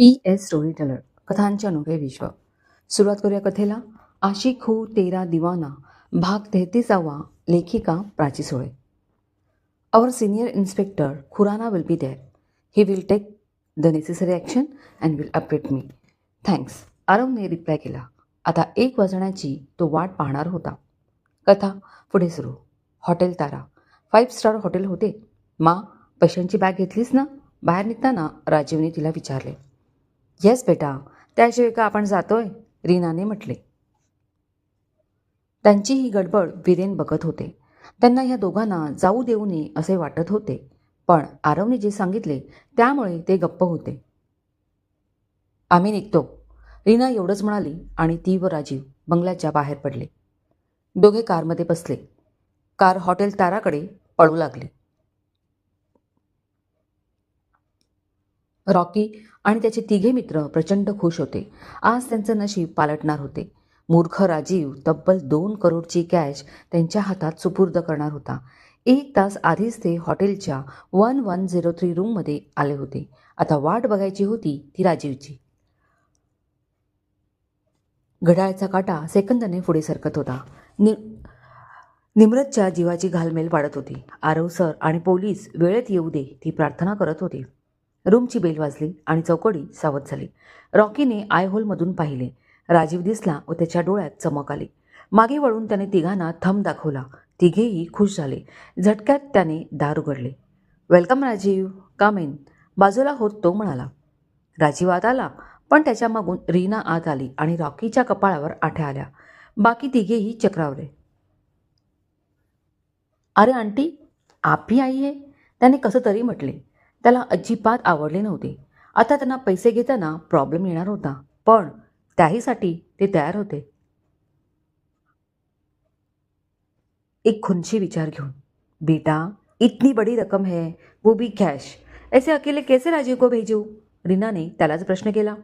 PS story teller कथांचे अनोखे विश्व. सुरुवात करूया कथेला. आशिक हू तेरा दिवाना भाग 33. लेखिका Prachi सोळे. Our senior inspector Khurana will be there. He will take the necessary action and will update me. Thanks. आरवने रिप्लाय केला. आता 1 वाजण्याची तो वाट पाहणार होता. कथा पुढे सुरू. हॉटेल तारा 5 स्टार हॉटेल होते. मा, पैशांची बॅग घेतलीस ना? बाहेर निघताना राजीवने तिला विचारले. येस बेटा, त्याशिवाय का आपण जातोय? रीनाने म्हटले. त्यांची ही गडबड वीरेन बघत होते. त्यांना ह्या दोघांना जाऊ देऊ नये असे वाटत होते, पण आरवने जे सांगितले त्यामुळे ते गप्प होते. आम्ही निघतो, रीना एवढंच म्हणाली आणि ती व राजीव बंगल्याच्या बाहेर पडले. दोघे कारमध्ये बसले. कार हॉटेल ताराकडे पळू लागली. रॉकी आणि त्याचे तिघे मित्र प्रचंड खुश होते. आज त्यांचं नशीब पालटणार होते. मूर्ख राजीव तब्बल 2 करोडची कॅश त्यांच्या हातात सुपूर्द करणार होता. 1 तास आधीच ते हॉटेलच्या 1103 रूममध्ये आले होते. आता वाट बघायची होती ती राजीवची. घड्याळाचा काटा सेकंदाने पुढे सरकत होता. निम्रतच्या जीवाची घालमेल वाढत होती. आरव सर आणि पोलीस वेळेत येऊ दे ती प्रार्थना करत होती. रूमची बेल वाजली आणि चौकडी सावध झाली. रॉकीने आय होलमधून पाहिले. राजीव दिसला व त्याच्या डोळ्यात चमक आली. मागे वळून त्याने तिघांना थंब दाखवला. तिघेही खुश झाले. झटक्यात त्याने दार उघडले. वेलकम राजीव, कम इन, बाजूला होत तो म्हणाला. राजीव आत आला, पण त्याच्या मागून रीना आत आली आणि रॉकीच्या कपाळावर आठ्या आल्या. बाकी तिघेही चक्रावले. अरे आंटी, आप ही आई है, त्याने कसं तरी म्हटले. त्याला अजिबात आवडले नव्हते. आता त्यांना पैसे घेताना प्रॉब्लेम येणार होता, पण त्याहीसाठी ते तयार होते. एक खुनशी विचार घेऊन, बेटा इतनी बड़ी रकम है, वो भी कैश, ऐसे अकेले कैसे राजीव को भेजू? रीनाने त्यालाच प्रश्न केला.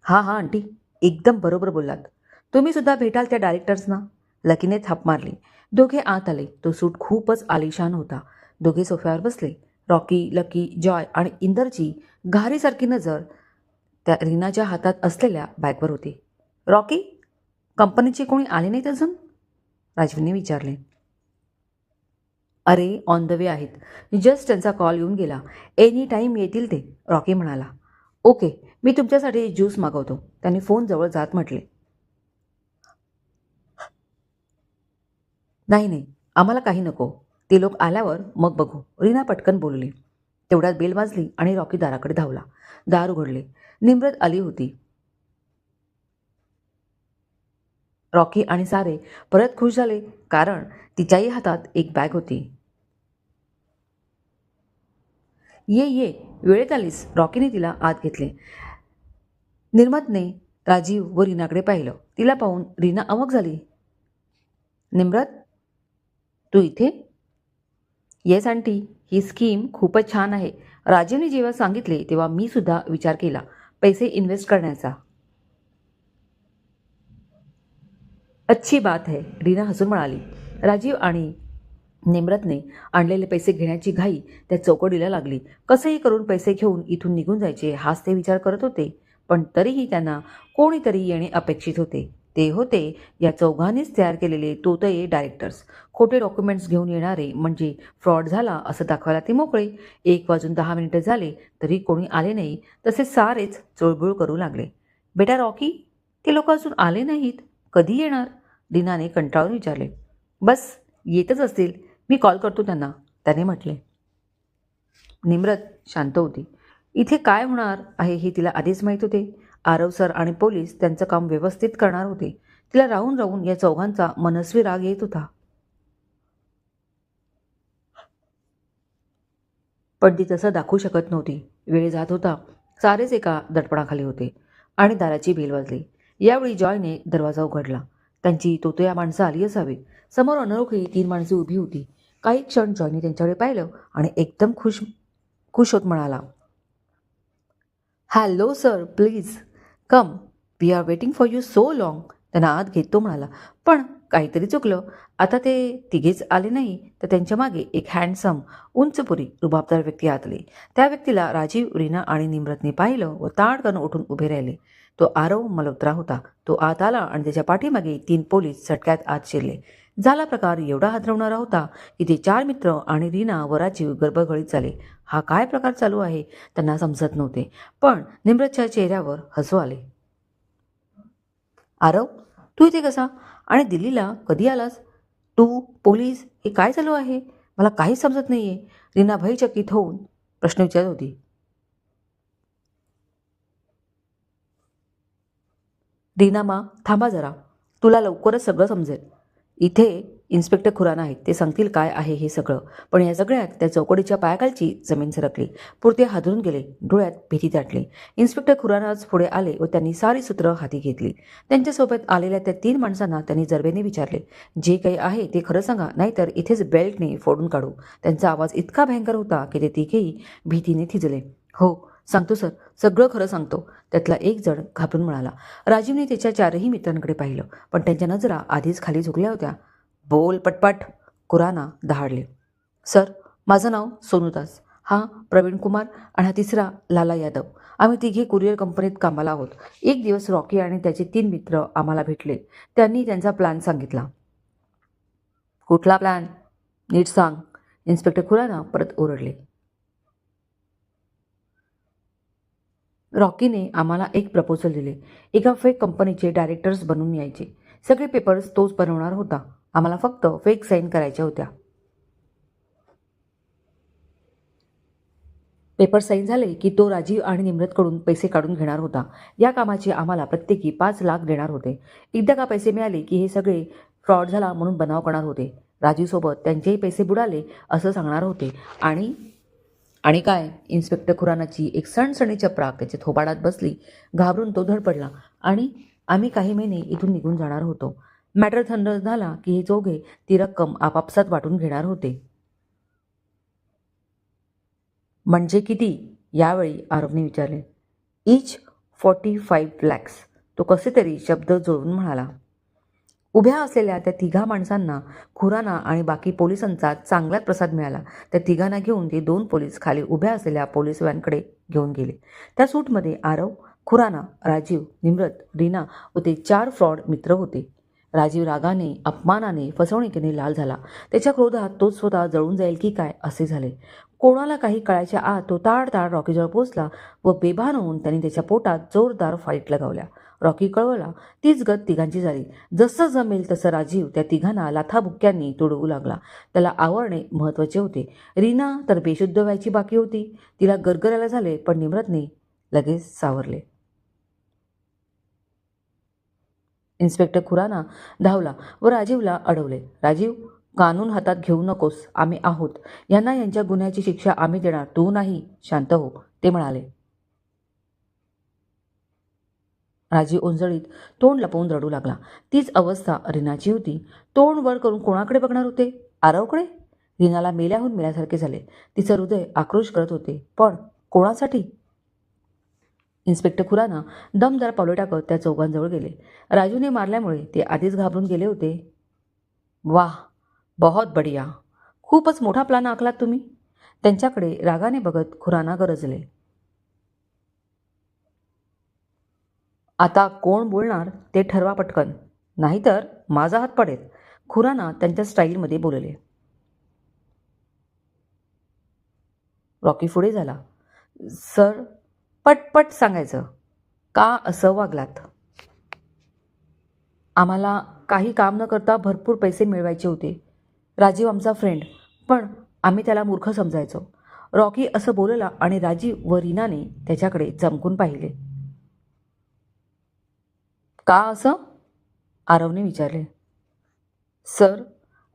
हां हां आंटी, एकदम बरोबर बोललात. तुम्ही सुद्धा भेटाल त्या डायरेक्टर्सना. लकीने थाप मारली. दोघे आत आले. तो सूट खूपच आलिशान होता. दोघे सोफ्यावर बसले. रॉकी, लकी, जॉय आणि इंदरची घारीसारखी नजर त्या रीनाच्या हातात असलेल्या बॅगवर होती. रॉकी, कंपनीचे कोणी आले नाहीत अजून? राजीवने विचारले. अरे ऑन द वे आहेत. जस्ट त्यांचा कॉल येऊन गेला. एनी टाईम येतील ते, रॉकी म्हणाला. ओके, मी तुमच्यासाठी ज्यूस मागवतो, त्यांनी फोन जवळ जात म्हटले. नाही नाही, आम्हाला काही नको, ते लोक आल्यावर मग बघू, रीना पटकन बोलली. तेवढ्यात बेल वाजली आणि रॉकी दाराकडे धावला. दार उघडले. निम्रत आली होती. रॉकी आणि सारे परत खुश झाले, कारण तिच्याही हातात एक बॅग होती. ये ये, वेळेत आलीस, रॉकीने तिला आत घेतले. निर्मतने राजीव व रीनाकडे पाहिलं. तिला पाहून रीना अवाक झाली. निम्रत, तू इथे? येस आंटी, ही स्कीम खूपच छान आहे. राजीवने जेव्हा सांगितले तेव्हा मी सुद्धा विचार केला पैसे इन्व्हेस्ट करण्याचा. अच्छी बात है, रीना हसून म्हणाली. राजीव आणि निम्रतने आणलेले पैसे घेण्याची घाई त्या चौकडीला लागली. कसंही करून पैसे घेऊन इथून निघून जायचे हाच ते विचार करत होते, पण तरीही त्यांना कोणीतरी येणे अपेक्षित होते. ते होते या चौघांनीच तयार केलेले तोतये डायरेक्टर्स. खोटे डॉक्युमेंट्स घेऊन येणारे, म्हणजे फ्रॉड झाला असं दाखवायला ते मोकळे. 1 वाजून 10 मिनिटं झाले तरी कोणी आले नाही, तसे सारेच चुळबुळ करू लागले. बेटा रॉकी, ते लोक अजून आले नाहीत, कधी येणार? रीनाने कंटाळून विचारले. बस येतच असतील, मी कॉल करतो त्यांना, त्याने म्हटले. निम्रत शांत होती. इथे काय होणार आहे हे तिला आधीच माहीत होते. आरव सर आणि पोलीस त्यांचं काम व्यवस्थित करणार होते. तिला राहून राहून या चौघांचा मनस्वी राग येत होता. पण ती तसं दाखवू शकत नव्हती. वेळ जात होता. सारेच एका दडपणाखाली होते आणि दाराची बेल वाजली. यावेळी जॉयने दरवाजा उघडला. त्यांची तोतया माणसं आली असावी. समोर अनोळखी 3 माणसे उभी होती. काही क्षण जॉयने त्यांच्याकडे पाहिलं आणि एकदम खुश होत म्हणाला. Hello sir, please come, we are waiting for you so long. त्यांना आत घेत तो म्हणाला, पण काहीतरी चुकलं. आता ते तिघेच आले नाही तर त्यांच्या मागे एक हँडसम उंचपुरी रुबाबदार व्यक्ती आत आली. त्या व्यक्तीला राजीव, रीना आणि निम्रतने पाहिलं व ताडकन उठून उभे राहिले. तो आरव मल्होत्रा होता. तो आत आला आणि त्याच्या पाठीमागे 3 पोलीस चटक्यात आत शिरले. झाला प्रकार एवढा हादरवणारा होता की ते 4 मित्र आणि रीना व राजीव गर्भगळीत झाले. हा काय प्रकार चालू आहे त्यांना समजत नव्हते. पण निम्रतच्या चेहऱ्यावर हसू आले. आरव, तू इथे कसा आणि दिल्लीला कधी आलास? तू, पोलीस, हे काय चालू आहे? मला काहीच समजत नाहीये. रीना भयचकित होऊन प्रश्न विचारत होती. रीना मा, थांबा जरा. तुला लवकरच सगळं समजेल. इथे इन्स्पेक्टर खुराना आहेत. ते सांगतील काय आहे हे सगळं. पण या सगळ्यात त्या चौकडीच्या पायाखालची जमीन सरकली. पुरते हादरून गेले. डोळ्यात भीती दाटली. इन्स्पेक्टर खुरानाच पुढे आले व त्यांनी सारी सूत्र हाती घेतली. त्यांच्यासोबत आलेल्या त्या 3 माणसांना त्यांनी जरबेने विचारले, जे काही आहे ते खरं सांगा, नाहीतर इथेच बेल्टने फोडून काढू. त्यांचा आवाज इतका भयंकर होता की ते तिघेही भीतीने थिजले. हो, सांगतो सर, सगळं खरं सांगतो. त्यातला एक जण घाबरून म्हणाला. राजीवने त्याच्या 4ही मित्रांकडे पाहिलं, पण त्यांच्या नजरा आधीच खाली झुकल्या होत्या. बोल पटपट, खुराना दहाडले. सर, माझं नाव सोनूदास, हा प्रवीण कुमार आणि हा तिसरा लाला यादव. आम्ही तिघे कुरिअर कंपनीत कामाला आहोत. एक दिवस रॉकी आणि त्याचे 3 मित्र आम्हाला भेटले. त्यांनी त्यांचा प्लॅन सांगितला. कुठला प्लॅन? नीट सांग, इन्स्पेक्टर खुराना परत ओरडले. रॉकीने आम्हाला एक प्रपोजल दिले. एका फेक कंपनीचे डायरेक्टर्स बनून यायचे. सगळे पेपर्स तोच बनवणार होता. आम्हाला फक्त फेक साईन करायच्या होत्या. पेपर साईन झाले की तो राजीव आणि निम्रतकडून पैसे काढून घेणार होता. या कामाचे आम्हाला प्रत्येकी 5 लाख देणार होते. एकदा का पैसे मिळाले की हे सगळे फ्रॉड झाला म्हणून बनाव करणार होते. राजीवसोबत त्यांचेही पैसे बुडाले असं सांगणार होते. आणि काय? इन्स्पेक्टर खुरानाची एक सणसणी चपराक त्याच्या थोबाडात बसली. घाबरून तो धडपडला. आणि आम्ही काही महिने इथून निघून जाणार होतो. मॅटर थंड झाला की हे चौघे ती रक्कम आपापसात वाटून घेणार होते. म्हणजे किती? यावेळी आरवने विचारले. इच 45 लॅक्स. तो कसे तरी शब्द जुळवून म्हणाला. उभ्या असलेल्या त्या तिघा माणसांना खुराना आणि बाकी पोलिसांचा चांगलाच प्रसाद मिळाला. त्या तिघांना घेऊन ते 2 पोलीस खाली उभ्या असलेल्या पोलीस व्हॅनकडे घेऊन गेले. त्या सूटमध्ये आरव, खुराना, राजीव, निम्रत, रीना व ते 4 फ्रॉड मित्र होते. राजीव रागाने, अपमानाने, फसवणुकीने लाल झाला. त्याच्या क्रोधात तो स्वतः जळून जाईल की काय असे झाले. कोणाला काही कळायच्या आत तो ताडताड रॉकीजवळ पोचला व बेभान होऊन त्यांनी त्याच्या पोटात जोरदार फाईट लगावल्या. रॉकी कळवला. तीच गत तिघांची झाली. जसं जमेल तसं राजीव त्या तिघांना लाथाबुक्क्यांनी तुडवू लागला. त्याला आवरणे महत्त्वाचे होते. रीना तर बेशुद्ध व्हायची बाकी होती. तिला गरगरायला झाले, पण निम्रतने लगेच सावरले. इन्स्पेक्टर खुराना धावला व राजीवला अडवले. राजीव, कानून हातात घेऊ नकोस. आम्ही आहोत. यांना यांच्या गुन्ह्याची शिक्षा आम्ही देणार, तू नाही. शांत हो, ते म्हणाले. राजीव ओंजळीत तोंड लपवून रडू लागला. तीच अवस्था रीनाची होती. तोंड वर करून कोणाकडे बघणार होते? आरवकडे? रीनाला मेल्याहून मेल्यासारखे झाले. तिचं हृदय आक्रोश करत होते. पण कोणासाठी? इन्स्पेक्टर खुराना दमदार पावले टाकत त्या चौघांजवळ गेले. राजूने मारल्यामुळे ते आधीच घाबरून गेले होते. वाह, बहुत बढिया. खूपच मोठा प्लान आखलात तुम्ही. त्यांच्याकडे रागाने बघत खुराना गरजले. आता कोण बोलणार ते ठरवा पटकन, नाहीतर माझा हात पडेल. खुराना त्यांच्या स्टाईलमध्ये बोलले. रॉकी पुढे झाला. सर, पटपट सांगायचं. का असं वागलात? आम्हाला काही काम न करता भरपूर पैसे मिळवायचे होते. राजीव आमचा फ्रेंड, पण आम्ही त्याला मूर्ख समजायचो. रॉकी असं बोलला आणि राजीव व रीनाने त्याच्याकडे चमकून पाहिले. का असं? आरवने विचारले. सर,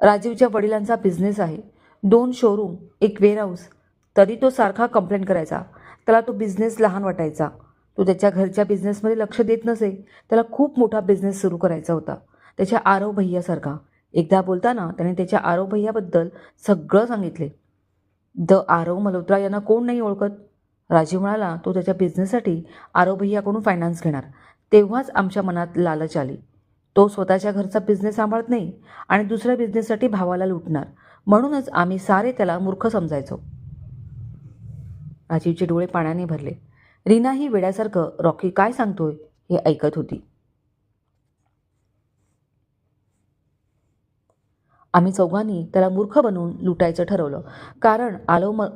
राजीवच्या वडिलांचा बिझनेस आहे. 2 शोरूम, एक वेअरहाऊस. तरी तो सारखा कंप्लेंट करायचा. त्याला तो बिझनेस लहान वाटायचा. तो त्याच्या घरच्या बिझनेसमध्ये लक्ष देत नसे. त्याला खूप मोठा बिझनेस सुरू करायचा होता, त्याच्या आरव भैयासारखा. एकदा बोलताना त्याने त्याच्या आरव भैयाबद्दल सगळं सांगितले. आरव मल्होत्रा यांना कोण नाही ओळखत? राजीव म्हणाला. तो त्याच्या बिझनेससाठी आरव भैयाकडून फायनान्स घेणार. तेव्हाच आमच्या मनात लालच आली. तो स्वतःच्या घरचा बिझनेस सांभाळत नाही आणि दुसऱ्या बिझनेससाठी भावाला लुटणार. म्हणूनच आम्ही सारे त्याला मूर्ख समजायचो. राजीवचे डोळे पाण्याने भरले. रीना ही वेड्यासारखं रॉकी काय सांगतोय हे ऐकत होती. आम्ही चौघांनी त्याला मूर्ख बनवून लुटायचं ठरवलं, कारण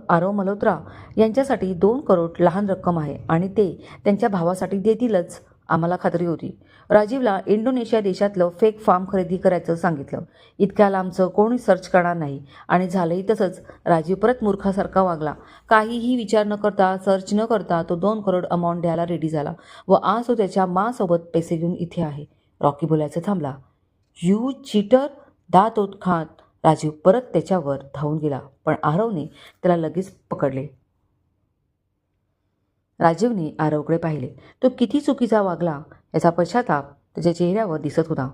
आरव मल्होत्रा यांच्यासाठी 2 करोड लहान रक्कम आहे आणि ते त्यांच्या भावासाठी देतीलच. आम्हाला खात्री होती. राजीवला इंडोनेशिया देशातलं फेक फार्म खरेदी करायचं सांगितलं. इतक्या लांबचं कोणी सर्च करणार नाही आणि झालंही तसंच. राजीव परत मूर्खासारखा वागला. काहीही विचार न करता, सर्च न करता तो 2 करोड अमाऊंट द्यायला रेडी झाला व आज तो त्याच्या मासोबत पैसे घेऊन इथे आहे. रॉकी बोलायचं थांबला. यू चीटर, दात ओठ खात राजीव परत त्याच्यावर धावून गेला, पण आरवने त्याला लगेच पकडले. राजीवने आरवकडे पाहिले. तो किती चुकीचा वागला याचा पश्चाताप त्याच्या चेहऱ्यावर दिसत होता.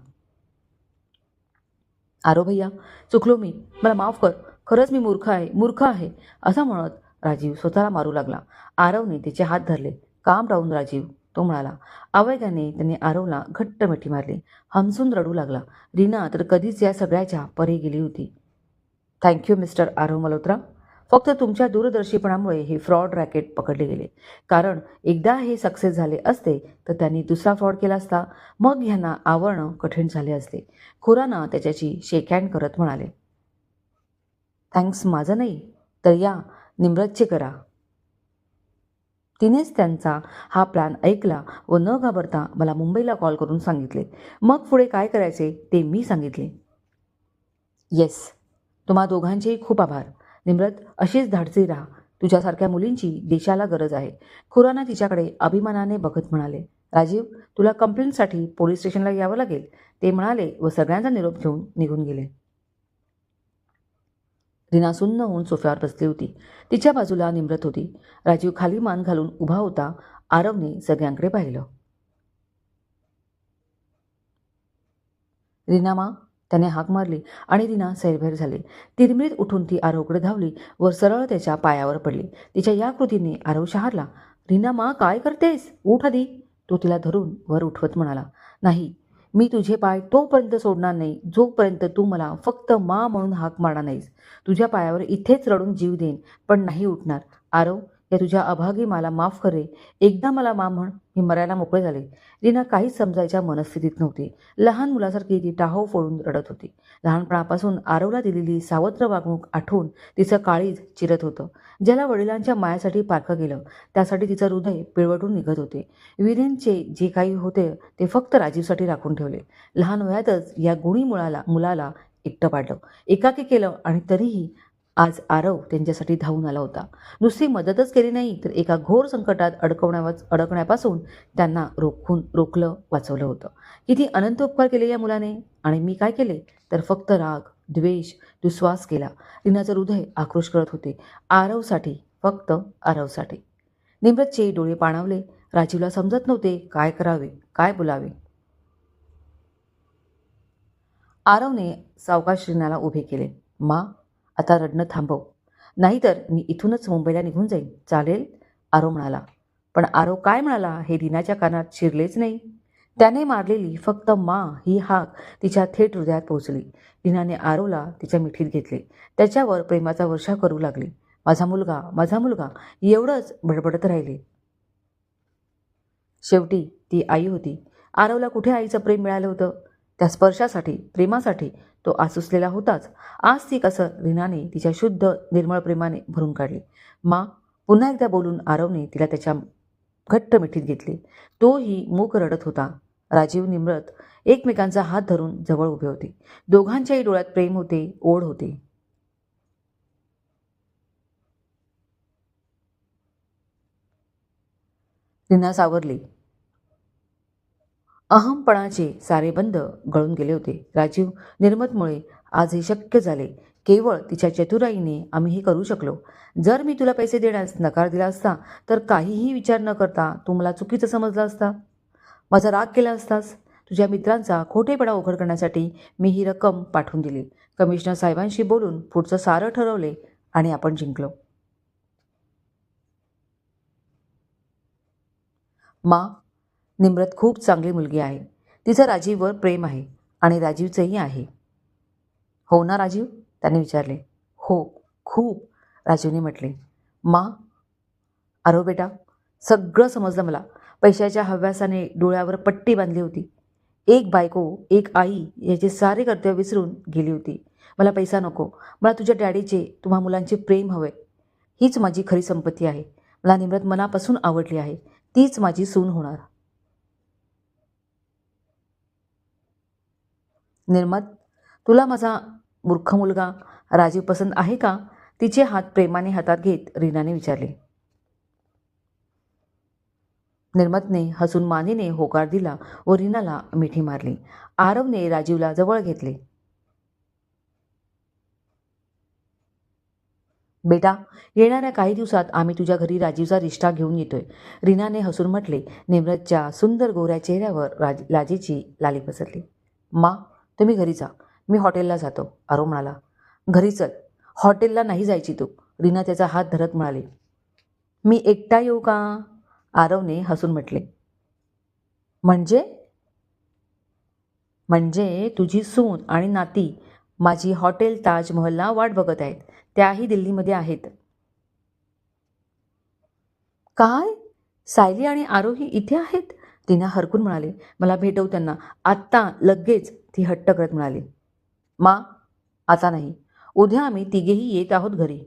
आरव भैया, चुकलो मी, मला माफ कर. खरंच मी मूर्ख आहे असं म्हणत राजीव स्वतःला मारू लागला. आरवने त्याचे हात धरले. काम डाऊन राजीव, तो म्हणाला. आवेगाने त्याने आरवला घट्ट मिठी मारली. हमसून रडू लागला. रीना तर कधीच या सगळ्याच्या परी गेली होती. Thank you mister Aarav Malhotra. फक्त तुमच्या दूरदर्शीपणामुळे हे फ्रॉड रॅकेट पकडले गेले. कारण एकदा हे सक्सेस झाले असते तर त्यांनी दुसरा फ्रॉड केला असता. मग ह्यांना आवरणं कठीण झाले असते. खुराना त्याच्याशी शेक हँड करत म्हणाले. थँक्स माझं नाही तर या निम्रतचे करा. तिनेच त्यांचा हा प्लॅन ऐकला व न घाबरता मला मुंबईला कॉल करून सांगितले. मग पुढे काय करायचे ते मी सांगितले. येस, तुम्हा दोघांचेही खूप आभार. निम्रत, अशीच धाडसी राहा. तुझ्यासारख्या मुलींची देशाला गरज आहे. खुराना तिच्याकडे अभिमानाने बघत म्हणाले. राजीव, तुला कंप्लेंटसाठी पोलीस स्टेशनला यावं लागेल, ते म्हणाले व सगळ्यांचा निरोप घेऊन निघून गेले. रीना सुन्न होऊन सोफ्यावर बसली होती. तिच्या बाजूला निम्रत होती. राजीव खाली मान घालून उभा होता. आरवने सगळ्यांकडे पाहिलं. रीना मा, त्याने हाक मारली आणि रीना सैरभैर झाली. तिरमिरीत उठून ती आरवकडे धावली व सरळ त्याच्या पायावर पडली. तिच्या या कृतीने आरव शहारला. रीना मा, काय करतेस? उठ आधी. तो तिला धरून वर उठवत म्हणाला. नाही, मी तुझे पाय तोपर्यंत सोडणार नाही जोपर्यंत तू मला फक्त मा म्हणून हाक मारणार नाहीस. तुझ्या पायावर इथेच रडून जीव देईन, पण नाही उठणार. आरव, या तुझ्या अभागी मला माफ करे. एकदा मला मा म्हण, मी मरायला मोकळे झाले. रीना काहीच समजायच्या मनस्थितीत नव्हती. लहान मुलासारखी ती टाहो फोडून रडत होती. लहानपणापासून आरवला दिलेली सावत्र वागणूक आठवून तिचं काळीज चिरत होतं. ज्याला वडिलांच्या मायासाठी पारखं गेलं त्यासाठी तिचं हृदय पिळवटून निघत होते. वीरेनचे जे काही होते ते फक्त राजीवसाठी राखून ठेवले. लहान वयातच या गुणी मुलाला एकटं पाडलं, एकाकी केलं आणि तरीही आज आरव त्यांच्यासाठी धावून आला होता. नुसती मदतच केली नाही तर एका घोर संकटात अडकण्यापासून त्यांना रोखलं, वाचवलं होतं. किती अनंत उपकार केले या मुलाने. आणि मी काय केले तर फक्त राग, द्वेष, दुस्वास केला. रीनाचं हृदय आक्रोश करत होते. आरवसाठी, फक्त आरवसाठी. निम्रतचे डोळे पाणावले. राजीवला समजत नव्हते काय करावे, काय बोलावे. आरवने सावकाश रीनाला उभे केले. मा, आता रडणं थांबव, नाहीतर मी इथूनच मुंबईला निघून जाईन. चालेल? आरव म्हणाला. पण आरव काय म्हणाला हे रीनाच्या कानात शिरलेच नाही. त्याने मारलेली फक्त मा ही हाक तिच्या थेट हृदयात पोहोचली. रीनाने आरवला तिच्या मिठीत घेतले. त्याच्यावर प्रेमाचा वर्षाव करू लागली. माझा मुलगा, माझा मुलगा, एवढंच बडबडत राहिले. शेवटी ती आई होती. आरवला कुठे आईचं प्रेम मिळालं होतं? त्या स्पर्शासाठी, प्रेमासाठी तो आसुसलेला होताच. आज ती कसं रीनाने तिच्या शुद्ध निर्मळ प्रेमाने भरून काढली. मा, पुन्हा एकदा बोलून आरवने तिला त्याच्या घट्ट मिठीत घेतले. तोही मूक रडत होता. राजीव, निम्रत एकमेकांचा हात धरून जवळ उभे होते. दोघांच्याही डोळ्यात प्रेम होते, ओढ होते. रीना सावरली. अहमपणाचे सारे बंध गळून गेले होते. राजीव, निर्मतमुळे आज हे शक्य झाले. केवळ तिच्या चतुराईने आम्ही हे करू शकलो. जर मी तुला पैसे देण्यास नकार दिला असता तर काहीही विचार न करता तू मला चुकीचं समजला असता, माझा राग केला असतास. तुझ्या मित्रांचा खोटेपणा उघड करण्यासाठी मी ही रक्कम पाठवून दिली. कमिशनर साहेबांशी बोलून पुढचं सारं ठरवले आणि आपण जिंकलो. मा, निम्रत खूप चांगली मुलगी आहे. तिचं राजीववर प्रेम आहे आणि राजीवचंही आहे. हो ना राजीव, त्याने विचारले. हो, खूप, राजीवने म्हटले. मा, अरे बेटा, सगळं समजलं मला. पैशाच्या हव्यासाने डोळ्यावर पट्टी बांधली होती. एक बायको, एक आई याचे सारे कर्तव्य विसरून गेली होती. मला पैसा नको. मला तुझ्या डॅडीचे, तुम्हा मुलांचे प्रेम हवे. हीच माझी खरी संपत्ती आहे. मला निम्रत मनापासून आवडली आहे. तीच माझी सून होणार. निर्मत, तुला माझा मूर्ख मुलगा राजीव पसंत आहे का? तिचे हात प्रेमाने हातात घेत रीनाने विचारले. निर्मतने हसून मानेने होकार दिला व रीनाला मिठी मारली. आरवने राजीवला जवळ घेतले. बेटा, येणाऱ्या काही दिवसात आम्ही तुझ्या घरी राजीवचा रिश्ता घेऊन येतोय, रीनाने हसून म्हटले. निम्रतच्या सुंदर गोऱ्या चेहऱ्यावर लाजेची लाली पसरली. मा, तुम्ही घरी जा, मी हॉटेलला जातो, आरव म्हणाला. घरी चल, हॉटेलला नाही जायची तू, रीना त्याचा हात धरत म्हणाली. मी एकटा येऊ का? आरवने हसून म्हटले. म्हणजे? म्हणजे तुझी सून आणि नाती माझी हॉटेल ताजमहलला वाट बघत आहेत. त्याही दिल्लीमध्ये आहेत. काय? सायली आणि आरोही इथे आहेत? रीना हरकून म्हणाली. मला भेटव त्यांना, आत्ता, लगेच, ती हट्ट करत म्हणाली. मा, आता नाही, उद्या आम्ही तिघेही येत आहोत घरी.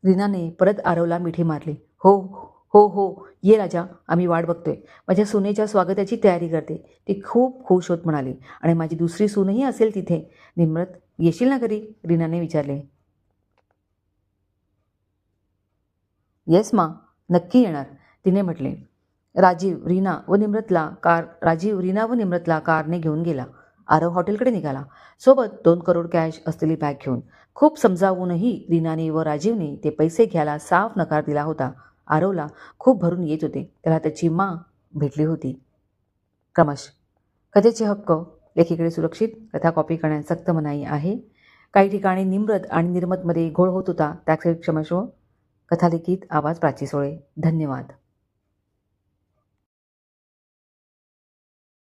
रीनाने परत आरवला मिठी मारली. हो हो हो, ये राजा, आम्ही वाट बघतोय. माझ्या सुनेच्या स्वागताची तयारी करते. ती खूप खुश होत म्हणाली. आणि माझी दुसरी सूनही असेल तिथे. निम्रत, येशील ना घरी? रीनाने विचारले. येस मा, नक्की येणार, तिने म्हटले. राजीव रीना व निम्रतला कारने घेऊन गेला. आरव हॉटेलकडे निघाला, सोबत 2 करोड कॅश असलेली बॅग घेऊन. खूप समजावूनही रीनाने व राजीवने ते पैसे घ्यायला साफ नकार दिला होता. आरवला खूप भरून येत होते. त्याला त्याची माँ भेटली होती. क्रमश, कथेचे हक्क लेखीकडे सुरक्षित. कथा कॉपी करण्यास सक्त मनाई आहे. काही ठिकाणी निम्रत आणि निर्मतमध्ये घोळ होत होता, त्यासाठी क्षमस्व. कथा लिखित आवाज प्राची सोळे. धन्यवाद.